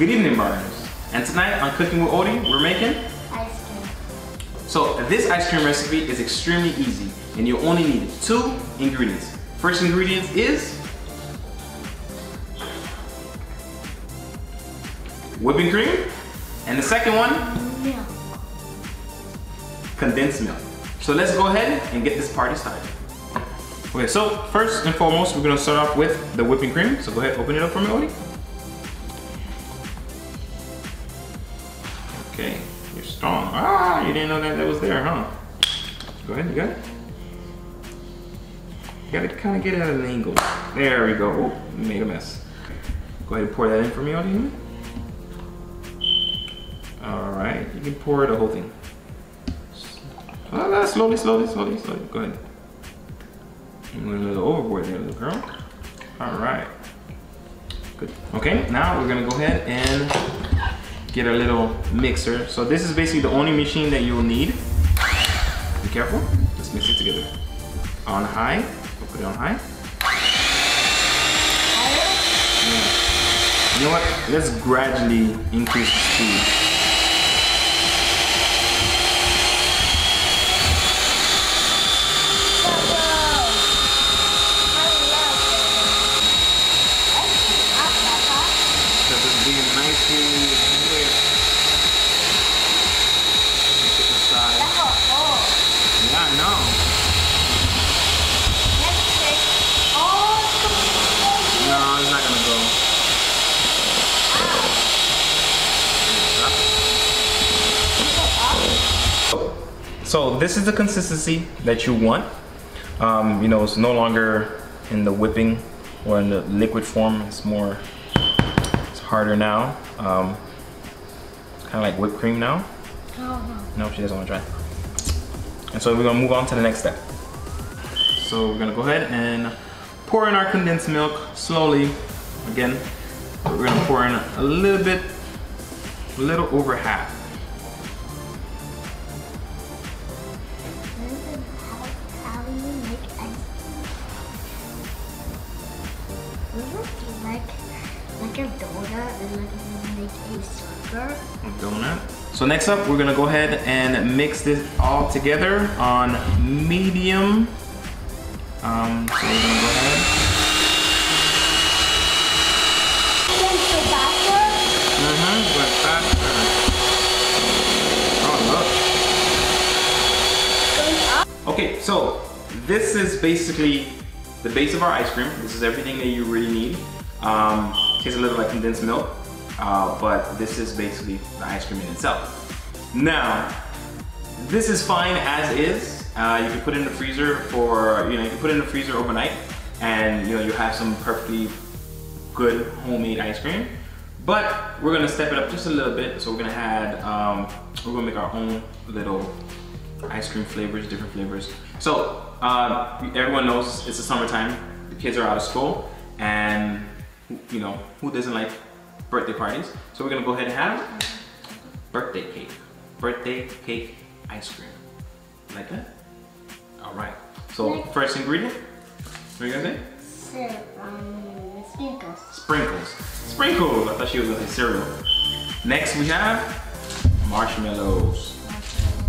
Good evening, Barnes. And tonight on Cooking with Odie, we're making ice cream. So this ice cream recipe is extremely easy and you only need 2 ingredients. First ingredient is whipping cream, and the second one, Milk. condensed milk. So let's go ahead and get this party started. Okay, so first and foremost, we're gonna start off with the whipping cream. So go ahead, open it up for me, Odie. Okay, you're strong. Ah, you didn't know that was there, huh? Go ahead, you got it? You gotta kind of get it at an angle. There we go. Oh, you made a mess. Go ahead and pour that in for me, Odie. All right, you can pour the whole thing. Slowly. Go ahead. You went a little overboard there, little girl. All right. Good. Okay, now we're gonna go ahead and get a little mixer. So this is basically the only machine that you'll need. Be careful. Let's mix it together. On high. We'll put it on high. You know what? Let's gradually increase the speed. So this is the consistency that you want. You know, it's no longer in the whipping or in the liquid form. It's harder now. It's kind of like whipped cream now. No, she doesn't want to try. And so we're gonna move on to the next step. So we're gonna go ahead and pour in our condensed milk slowly. Again, we're gonna pour in a little over half. Like a donut and like make a sucker. A donut. So next up, we're gonna go ahead and mix this all together on medium. So we're gonna go ahead. Went faster. Oh, look. Okay, so this is basically the base of our ice cream. This is everything that you really need. Tastes a little like condensed milk, but this is basically the ice cream in itself. Now, this is fine as is. You can put it in the freezer for, you can put it in the freezer overnight, and you have some perfectly good homemade ice cream. But we're gonna step it up just a little bit. So we're gonna add, we're gonna make our own little ice cream flavors, different flavors. So everyone knows it's the summertime. The kids are out of school, and who doesn't like birthday parties? So we're gonna go ahead and have birthday cake ice cream. Like that? All right. So first ingredient, what are you gonna say? Sprinkles. Sprinkles. I thought she was gonna say cereal. Next we have marshmallows.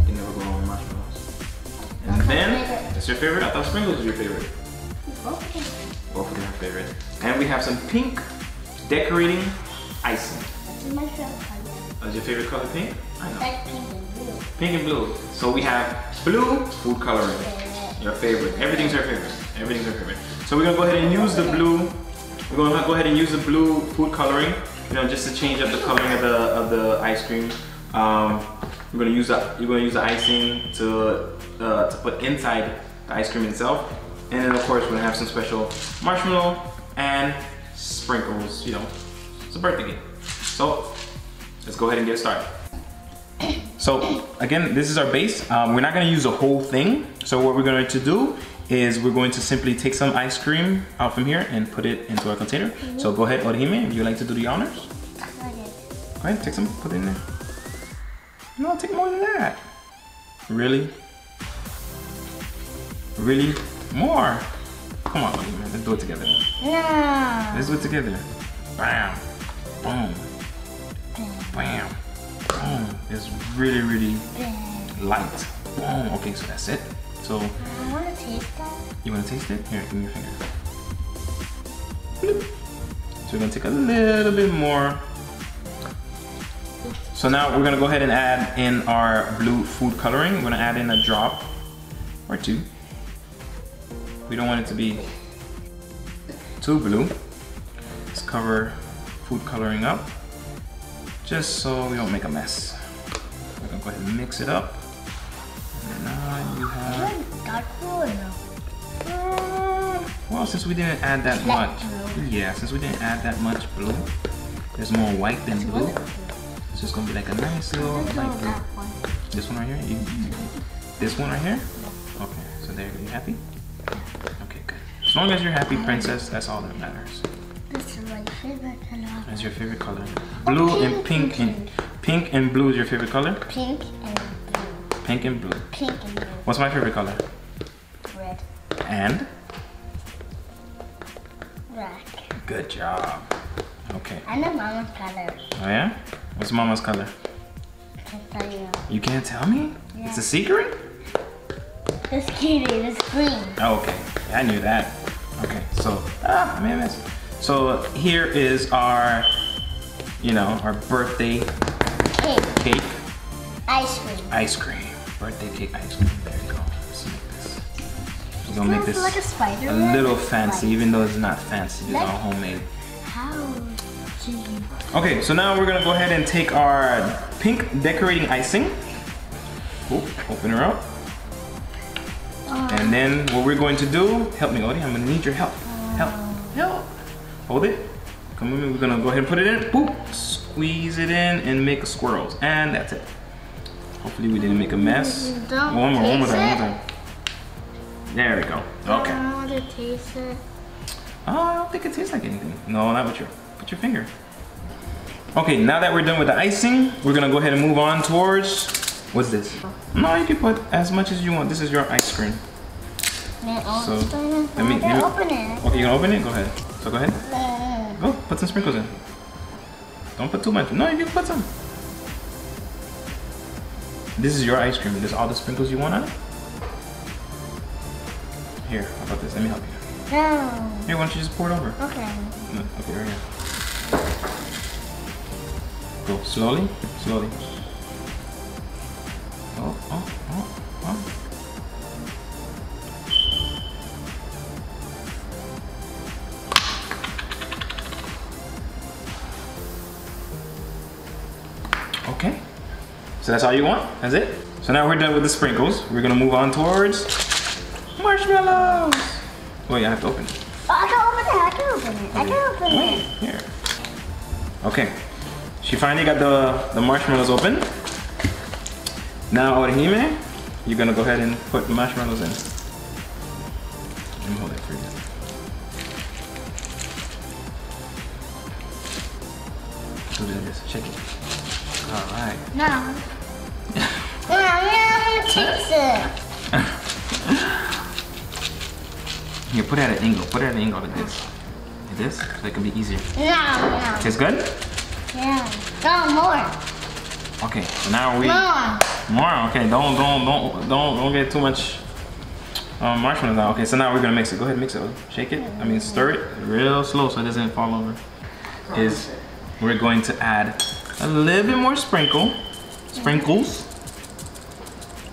You never go wrong with marshmallows. And then, that's your favorite? I thought sprinkles was your favorite. Both of them are favorite. And we have some pink decorating icing. That's my favorite color. Is your favorite color pink? I know. Like pink and blue. Pink and blue. So we have blue food coloring. Your favorite. Everything's your favorite. Everything's your favorite. So we're gonna go ahead and use the blue. We're gonna go ahead and use the blue food coloring. Just to change up the coloring of the ice cream. You're gonna use the icing to put inside the ice cream itself. And then of course we're gonna have some special marshmallow and sprinkles, it's a birthday cake. So let's go ahead and get started. So again, this is our base. We're not gonna use the whole thing. So what we're going to do is we're going to simply take some ice cream out from here and put it into our container. So go ahead, Orihime, would you like to do the honors? Okay. Go ahead, take some, put it in there. No, take more than that. Really? Really? More? Come on, Orihime, let's do it together. No. Let's do it together. Bam. Boom. Bam. Boom. It's really, really light. Boom. Okay, so that's it. So I want to taste that. you want to taste it? Here, give me your finger. Bloop. So we're gonna take a little bit more. So now we're gonna go ahead and add in our blue food coloring. We're gonna add in a drop or two. We don't want it to be too blue. Let's cover food coloring up, just so we don't make a mess. We're gonna go ahead and mix it up. And now you have... Dark blue or no? Well, since we didn't add that much. Yeah, since we didn't add that much blue, there's more white than blue. It's just gonna be like a nice little light blue. This one right here? This one right here? Okay, so there, you happy? Okay, good. As long as you're happy, princess, that's all that matters. This is my favorite color. That's your favorite color. Blue and pink and blue is your favorite color? Pink and blue. Pink and blue. Pink and blue. What's my favorite color? Red. And? Black. Good job. Okay. And the mama's color. Oh yeah? What's mama's color? Can't tell you. You can't tell me? Yeah. It's a secret? This kitty is green. Oh, okay. Yeah, I knew that. Okay, so, I made a mess. So here is our, our birthday cake. Ice cream. Ice cream. Birthday cake ice cream. There you go. Let's make this. We're gonna make this like a spider a little fancy, even though it's not fancy. It's all homemade. How do you... Okay, so now we're gonna go ahead and take our pink decorating icing. Oop, open her up. And then what we're going to do, help me, Odie, I'm gonna need your help. Help. Hold it. Come with me, we're gonna go ahead and put it in. Boop. Squeeze it in and make squirrels. And that's it. Hopefully we didn't make a mess. One more time. There we go. Okay. I don't want to taste it. Oh, I don't think it tastes like anything. No, not with put your finger. Okay, now that we're done with the icing, we're gonna go ahead and move on towards, what's this? No, you can put as much as you want. This is your ice cream. So, let me open it. Okay, you gonna open it? Go ahead. So go ahead. Go, put some sprinkles in. Don't put too much. No, you can put some. This is your ice cream. This is all the sprinkles you want on it? Here, how about this? Let me help you. No. Here, why don't you just pour it over? Okay. No, okay, right here. Go, slowly, slowly. Oh. Okay, so that's all you want? That's it? So now we're done with the sprinkles. We're gonna move on towards marshmallows. Oh yeah, I have to open it. Oh, I can open it. Here. Okay, she finally got the marshmallows open. Now, Orihime, you're gonna go ahead and put the marshmallows in. Let me hold it for you. Do this, shake it. All right. No. No, taste it. Here, put it at an angle. Put it at an angle like this. Like this, so it can be easier. No. Tastes good? Yeah. No, more. Okay, so now we... More. Okay, don't get too much marshmallows out. Okay, so now we're gonna mix it. Go ahead and mix it. Shake it. I mean, stir it real slow so it doesn't fall over. We're going to add a little bit more sprinkles.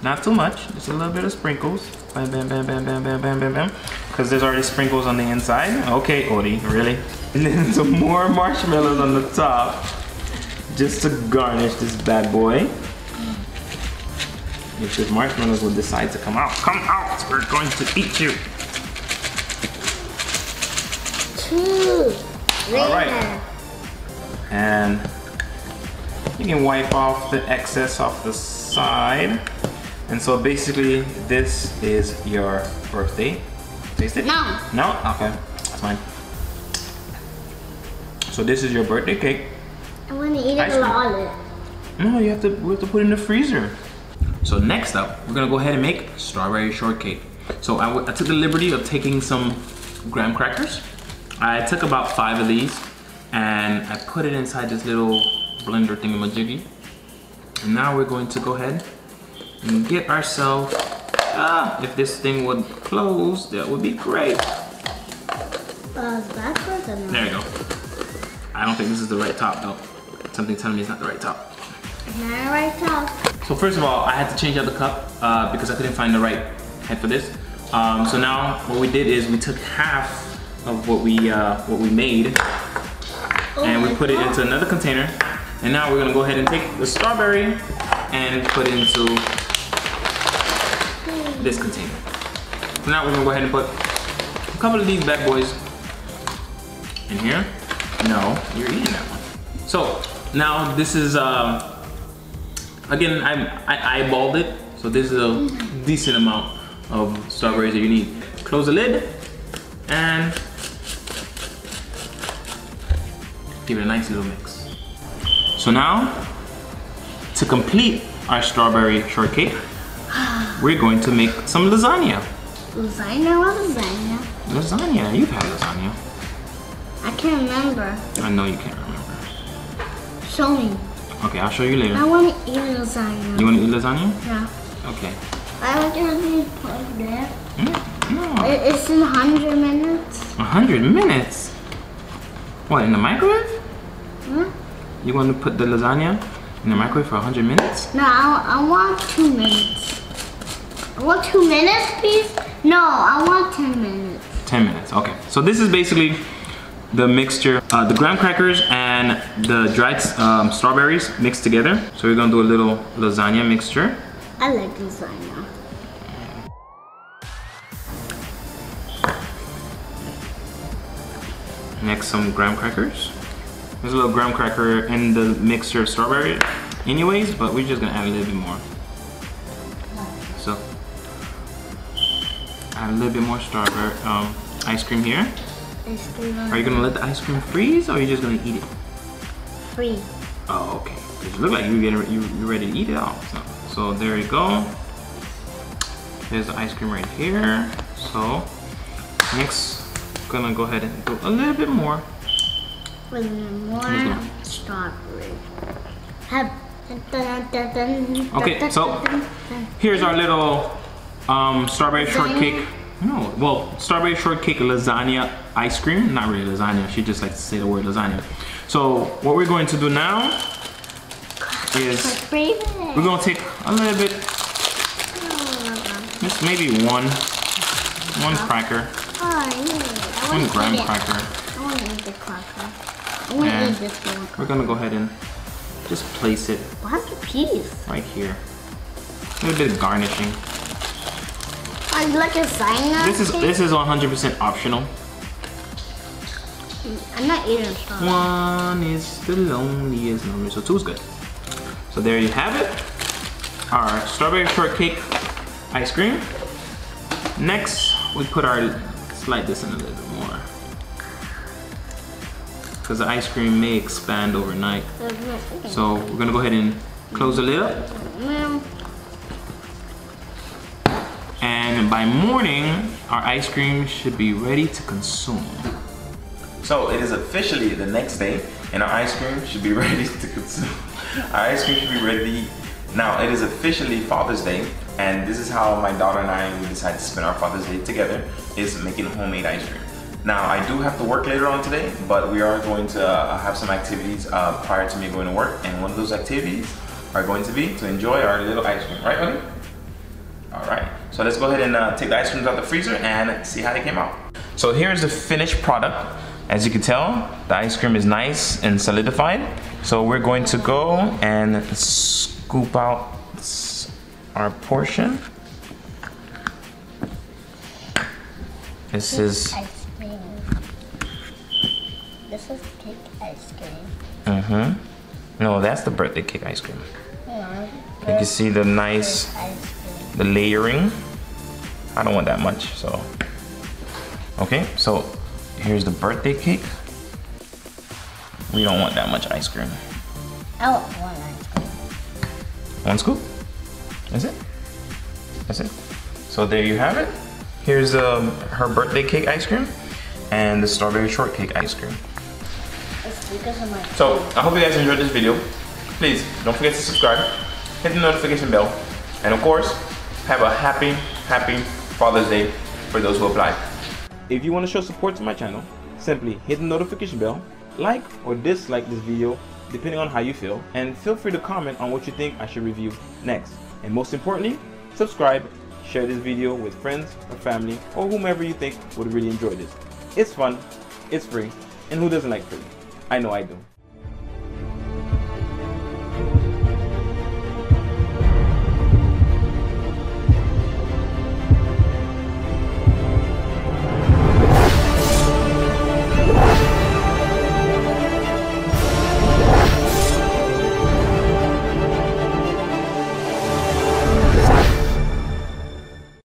Not too much, just a little bit of sprinkles. Bam, bam, bam, bam, bam, bam, bam, bam, bam. Because there's already sprinkles on the inside. Okay, Odie, really? And then some more marshmallows on the top, just to garnish this bad boy. If these marshmallows will decide to come out, we're going to eat you. All right. And you can wipe off the excess off the side. And so basically, this is your birthday. Taste it? No. No? Okay, that's fine. So this is your birthday cake. I want to eat it all. No, we have to put it in the freezer. So next up, we're gonna go ahead and make strawberry shortcake. So I took the liberty of taking some graham crackers. I took about 5 of these and I put it inside this little blender thingamajiggy. And now we're going to go ahead and get ourselves, if this thing would close, that would be great. Backwards or not? There you go. I don't think this is the right top though. Something telling me it's not the right top. It's not the right top. So first of all, I had to change out the cup because I couldn't find the right head for this. So now what we did is we took half of what we made and we put it into another container. And now we're gonna go ahead and take the strawberry and put it into this container. So now we're gonna go ahead and put a couple of these bad boys in here. No, you're eating that one. So now this is, again, I eyeballed it. So this is a decent amount of strawberries that you need. Close the lid and give it a nice little mix. So now, to complete our strawberry shortcake, we're going to make some lasagna. Lasagna? What lasagna? Lasagna, you've had lasagna. I can't remember. I know you can't remember. Show me. Okay, I'll show you later. I want to eat lasagna. You want to eat lasagna? Yeah. Okay. I want to put it there. No. It's in 100 minutes. 100 minutes? What, in the microwave? Huh? You want to put the lasagna in the microwave for 100 minutes? No, I want 2 minutes. I want 2 minutes, please? No, I want 10 minutes. 10 minutes, okay. So this is basically the mixture, the graham crackers and the dried strawberries mixed together. So we're gonna do a little lasagna mixture. I like lasagna. Next, some graham crackers. There's a little graham cracker in the mixture of strawberry anyways, but we're just gonna add a little bit more. So, add a little bit more strawberry ice cream here. Ice cream. Are you gonna let the ice cream freeze or are you just gonna eat it? Freeze. Oh, okay. It look like you're ready to eat it all. So there you go. There's the ice cream right here. So, next, gonna go ahead and do a little bit more. With more strawberry. Okay, so here's our little strawberry shortcake. No, well, strawberry shortcake lasagna ice cream. Not really lasagna. She just likes to say the word lasagna. So what we're going to do now is we're gonna take a little bit, just maybe one cracker, one graham cracker. I want to eat the cracker. I want to eat this one. We're gonna go ahead and just place it What's the piece? right here. A little bit of garnishing. I like a lasagna. This is 100% optional. I'm not eating strawberry. One is the loneliest number, so 2 is good. So there you have it, our strawberry shortcake ice cream. Next, we put slide this in a little bit more, because the ice cream may expand overnight. So we're gonna go ahead and close the lid up. And by morning, our ice cream should be ready to consume. So it is officially the next day and our ice cream should be ready to consume. Our ice cream should be ready. Now it is officially Father's Day and this is how my daughter and I, we decided to spend our Father's Day together, is making homemade ice cream. Now I do have to work later on today, but we are going to have some activities prior to me going to work, and one of those activities are going to be to enjoy our little ice cream, right honey? All right, so let's go ahead and take the ice creams out the freezer and see how they came out. So here's the finished product. As you can tell, the ice cream is nice and solidified. So we're going to go and scoop out our portion. This is ice cream. This is cake ice cream. No, that's the birthday cake ice cream. Yeah. You can see the nice, the layering. I don't want that much, so. Okay, so here's the birthday cake. We don't want that much ice cream. I want one ice cream. 1 scoop? That's it? That's it. So there you have it. Here's her birthday cake ice cream and the strawberry shortcake ice cream. It's because of my So I hope you guys enjoyed this video. Please don't forget to subscribe, hit the notification bell, and of course, have a happy Father's Day for those who apply. If you want to show support to my channel, simply hit the notification bell, like or dislike this video depending on how you feel, and feel free to comment on what you think I should review next. And most importantly, subscribe, share this video with friends or family or whomever you think would really enjoy this. It's fun, it's free, and who doesn't like free? I know I do.